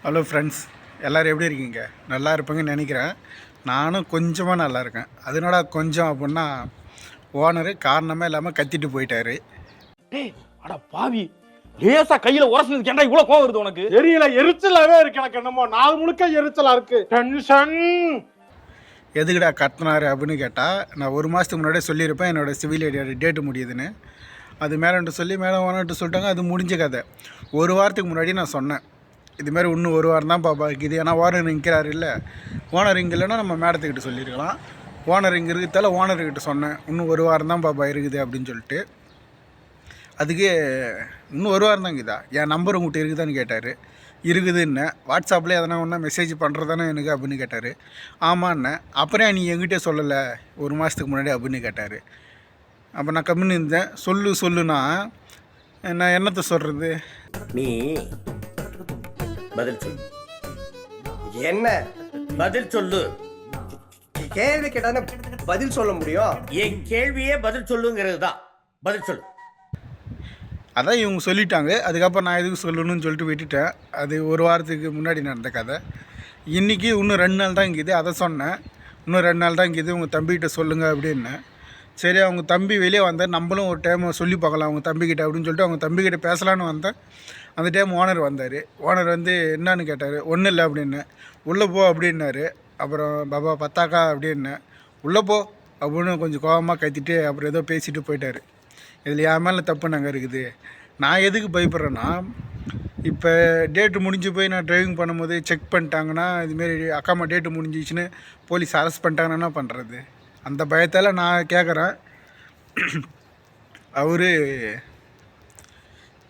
Hello friends, எல்லோரும் எப்படி இருக்கீங்க? நல்லா இருப்பீங்கன்னு நினைக்கிறேன். நானும் கொஞ்சமாக நல்லா இருக்கேன். அதனால கொஞ்சம் அப்படின்னா ஓனரு காரணமே இல்லாமல் கத்திட்டு போயிட்டாரு. டேய் அட பாவி, லேசா கையில உரசுனதுக்கு ஏன்டா இவ்வளவு கோவம் வருது உனக்கு? தெரியல, எரிச்சலாவே இருக்கு எனக்கு. என்னமோ நாள் முழுக்க எரிச்சலா இருக்கு. டென்ஷன். எதுக்குடா கத்தினாரு அப்படின்னு கேட்டால், நான் ஒரு மாதத்துக்கு முன்னாடியே சொல்லியிருப்பேன் என்னோடய சிவில் டேட்டு முடியுதுன்னு. அது மேலேன்ட்டு சொல்லி மேலே ஓனர்ட்டு சொல்லிட்டாங்க. அது முடிஞ்ச கதை. ஒரு வாரத்துக்கு முன்னாடி நான் சொன்னேன், இதுமாரி இன்னும் ஒரு வாரம் தான் பாப்பா இருக்குது. ஏன்னா ஓனர் நிற்கிறாரு இல்லை, ஓனர் இங்கே இல்லைன்னா நம்ம மேடத்துக்கிட்ட சொல்லியிருக்கலாம். ஓனர் இங்கே இருக்கிறதால ஓனர்கிட்ட சொன்னேன், இன்னும் ஒரு வாரம் தான் பாப்பா இருக்குது அப்படின்னு சொல்லிட்டு. அதுக்கு இன்னும் ஒரு வாரம் தான் இருக்குதா, என் நம்பர் உங்கள்கிட்ட இருக்குதான்னு கேட்டார். இருக்குதுன்னு வாட்ஸ்அப்பில் எதனா ஒன்றா மெசேஜ் பண்ணுறதானே எனக்கு அப்படின்னு கேட்டார். ஆமாண்ணே. அப்புறம் நீ என்கிட்டே சொல்லலை ஒரு மாதத்துக்கு முன்னாடி அப்படின்னு கேட்டார். அப்போ நான் கம்மின்னு இருந்தேன். சொல்லுன்னா நான் என்னத்தை சொல்கிறது? நீ பதில் சொல்லு. என்ன பதில் சொல்லு? கேள்வி கேட்டானே பதில் சொல்ல முடியும். என் கேள்வியே பதில் சொல்லுங்கிறது தான். பதில் சொல்லு. அதான் இவங்க சொல்லிட்டாங்க. அதுக்கப்புறம் நான் எதுக்கு சொல்லணும்னு சொல்லிட்டு விட்டுட்டேன். அது ஒரு வாரத்துக்கு முன்னாடி நடந்த கதை. இன்றைக்கி இன்னும் 2 நாள் தான் இங்குது. அதை சொன்னேன், இன்னும் 2 நாள் தான் இங்குது, உங்கள் தம்பிகிட்ட சொல்லுங்கள் அப்படின்னு. சரி, அவங்க தம்பி வெளியே வந்தார், நம்மளும் ஒரு டைம் சொல்லி பார்க்கலாம் அவங்க தம்பிக்கிட்ட அப்படின்னு சொல்லிட்டு அவங்க தம்பிக்கிட்ட பேசலான்னு வந்தேன். அந்த டைம் ஓனர் வந்தார். ஓனர் வந்து என்னான்னு கேட்டார். ஒன்றும் இல்லை அப்படின்னு. உள்ளே போ அப்படின்னாரு. அப்புறம் பாபா பத்தாக்கா அப்படின்னேன். உள்ளே போ அப்படின்னு கொஞ்சம் கோபமாக கத்திட்டு அப்புறம் ஏதோ பேசிட்டு போயிட்டார். இதில் என் மேலே தப்பு நாங்கள் இருக்குது. நான் எதுக்கு பயப்படுறேன்னா, இப்போ டேட்டு முடிஞ்சு போய் நான் ட்ரைவிங் பண்ணும்போது செக் பண்ணிட்டாங்கன்னா, இதுமாரி அக்காமா டேட்டு முடிஞ்சிச்சுன்னு போலீஸ் அரெஸ்ட் பண்ணிட்டாங்கன்னா என்ன பண்ணுறது? அந்த பயத்தால் நான் கேட்குறேன். அவர்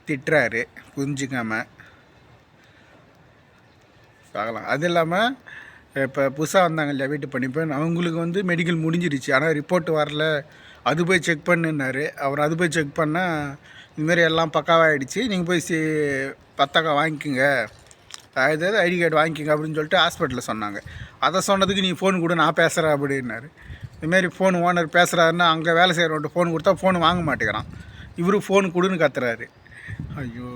திட்டுறாரு புரிஞ்சிக்காமல். பார்க்கலாம். அது இல்லாமல் இப்போ புதுசாக வந்தாங்க இல்லையா வீட்டு பணிப்பெண், அவங்களுக்கு வந்து மெடிக்கல் முடிஞ்சிருச்சு, ஆனால் ரிப்போர்ட் வரல, அது போய் செக் பண்ணுன்னாரு. அவர் அது போய் செக் பண்ணால் இதுமாரி எல்லாம் பக்காவாகிடுச்சு, நீங்கள் போய் பத்தாக்கா வாங்கிக்கோங்க, அதாவது ஐடி கார்டு வாங்கிக்கோங்க அப்படின்னு சொல்லிட்டு ஹாஸ்பிட்டலில் சொன்னாங்க. அதை சொன்னதுக்கு நீ ஃபோன் கொடு நான் பேசுகிறேன் அப்படின்னாரு. இதுமாரி ஃபோன் ஓனர் பேசுகிறாருன்னா அங்கே வேலை செய்கிறவன்ட்டு ஃபோன் கொடுத்தா ஃபோன் வாங்க மாட்டேங்கிறான். இவரு ஃபோன் கொடுன்னு கத்துறாரு. ஐயோ,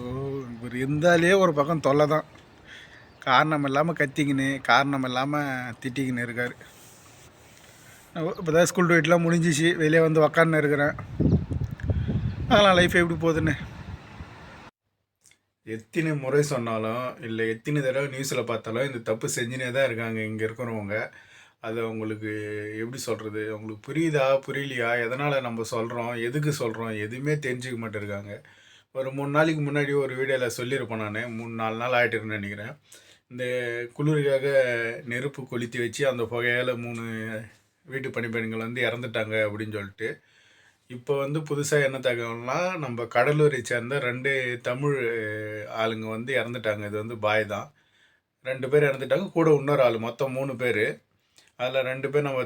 இவர் இருந்தாலே ஒரு பக்கம் தொல்லை தான். காரணம் இல்லாமல் கத்திக்கின்னு காரணம் இல்லாமல் திட்டிக்கின்னு இருக்கார். இப்போ தான் ஸ்கூல் டேட்லாம் முடிஞ்சிச்சு, வெளியே வந்து உக்கான்னு இருக்கிறேன். அதெல்லாம் லைஃப் எப்படி போகுதுன்னு எத்தனை முறை சொன்னாலும் இல்லை எத்தனை தடவை நியூஸில் பார்த்தாலும் இந்த தப்பு செஞ்சுனே தான் இருக்காங்க இங்கே இருக்கிறவங்க. அது அவங்களுக்கு எப்படி சொல்கிறது, அவங்களுக்கு புரியுதா புரியலையா, எதனால் நம்ம சொல்கிறோம், எதுக்கு சொல்கிறோம், எதுவுமே தெரிஞ்சுக்க மாட்டேருக்காங்க. ஒரு 3 நாளைக்கு முன்னாடி ஒரு வீடியோவில் சொல்லியிருப்பேன் நான், 3-4 நாள் ஆகிட்டுருன்னு நினைக்கிறேன். இந்த குளிருக்காக நெருப்பு கொளுத்தி வச்சு அந்த புகையால் 3 வீட்டு பணிப்பெண்கள் வந்து இறந்துட்டாங்க அப்படின்னு சொல்லிட்டு. இப்போ வந்து புதுசாக என்ன தகவல்னா, நம்ம கடலூரை சேர்ந்த 2 தமிழ் ஆளுங்க வந்து இறந்துட்டாங்க. இது வந்து பாய் தான். 2 பேர் இறந்துட்டாங்க, கூட இன்னொரு ஆள், மொத்தம் 3 பேர். அதில் 2 பேர் நம்ம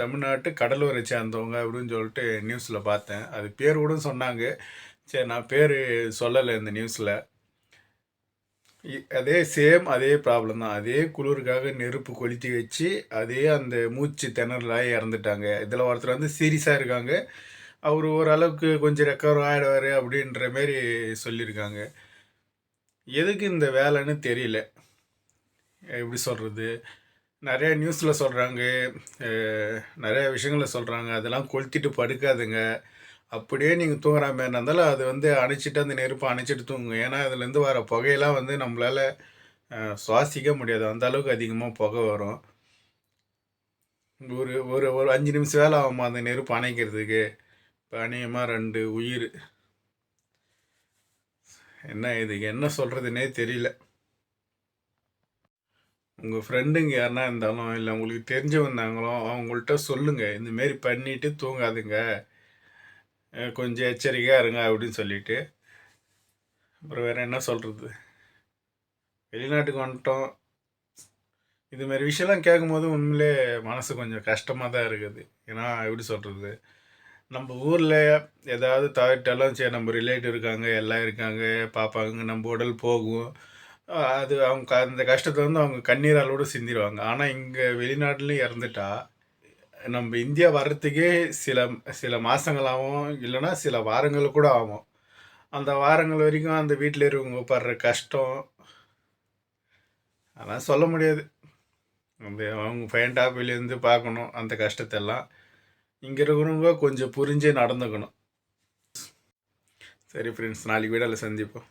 தமிழ்நாட்டு கடலூரை சேர்ந்தவங்க அப்படின்னு சொல்லிட்டு நியூஸில் பார்த்தேன். அது பேர் கூட சொன்னாங்க. சரி, நான் பேர் சொல்லலை இந்த நியூஸில். அதே சேம் அதே ப்ராப்ளம் தான். அதே குளிருக்காக நெருப்பு கொளுத்தி வச்சு அதே அந்த மூச்சு திணறலாக இறந்துட்டாங்க. இதில் ஒருத்தர் வந்து சீரியஸாக இருக்காங்க, அவர் ஓரளவுக்கு கொஞ்சம் ரெக்கவர் ஆகிடுவார் அப்படின்ற மாரி சொல்லியிருக்காங்க. எதுக்கு இந்த வேலைன்னு தெரியல. எப்படி சொல்கிறது, நிறையா நியூஸில் சொல்கிறாங்க, நிறையா விஷயங்களை சொல்கிறாங்க. அதெல்லாம் கொளுத்திட்டு படுக்காதுங்க, அப்படியே நீங்கள் தூங்குற மாதிரி இருந்தாலும் அது வந்து அணைச்சிட்டு அந்த நெருப்பை அணைச்சிட்டு தூங்குங்க. ஏன்னா அதுலேருந்து வர புகையெல்லாம் வந்து நம்மளால் சுவாசிக்க முடியாது, அந்த அளவுக்கு அதிகமாக புகை வரும். ஒரு ஒரு ஒரு 5 நிமிஷம் வேலை ஆகுமா அந்த நெருப்பு அணைக்கிறதுக்கு? இப்போ அநேகமாக 2 உயிர். என்ன இதுக்கு என்ன சொல்கிறதுனே தெரியல. உங்கள் ஃப்ரெண்டுங்க யாருனா இருந்தாலும் இல்லை உங்களுக்கு தெரிஞ்சவந்தாங்களோ அவங்கள்ட்ட சொல்லுங்கள், இந்தமாரி பண்ணிவிட்டு தூங்காதுங்க, கொஞ்சம் எச்சரிக்கையாக இருங்க அப்படின்னு சொல்லிவிட்டு. அப்புறம் வேறு என்ன சொல்கிறது, வெளிநாட்டுக்கு வந்துட்டோம். இதுமாரி விஷயம்லாம் கேட்கும்போது உண்மையிலே மனசு கொஞ்சம் கஷ்டமாக தான் இருக்குது. ஏன்னா எப்படி சொல்கிறது, நம்ம ஊரில் ஏதாவது தவிர்த்தாலும் சரி, நம்ம ரிலேட்டிவ் இருக்காங்க, எல்லாம் இருக்காங்க, பார்ப்பாங்க, நம்ம உடல் போகும், அது அவங்க அந்த கஷ்டத்தை வந்து அவங்க கண்ணீராலோடு சிந்திடுவாங்க. ஆனால் இங்கே வெளிநாட்டிலையும் இறந்துட்டா நம்ம இந்தியா வர்றதுக்கே சில சில மாதங்களாகவும் இல்லைன்னா சில வாரங்கள் கூட ஆகும். அந்த வாரங்கள் வரைக்கும் அந்த வீட்டில் இருக்கவங்க படுற கஷ்டம் அதெல்லாம் சொல்ல முடியாது. அந்த அவங்க ஃபைன் டாப்பிலேருந்து பார்க்கணும் அந்த கஷ்டத்தெல்லாம். இங்கே இருக்கிறவங்க கொஞ்சம் புரிஞ்சே நடந்துக்கணும். சரி ஃப்ரெண்ட்ஸ், நாளைக்கு வீடியோவில் சந்திப்போம்.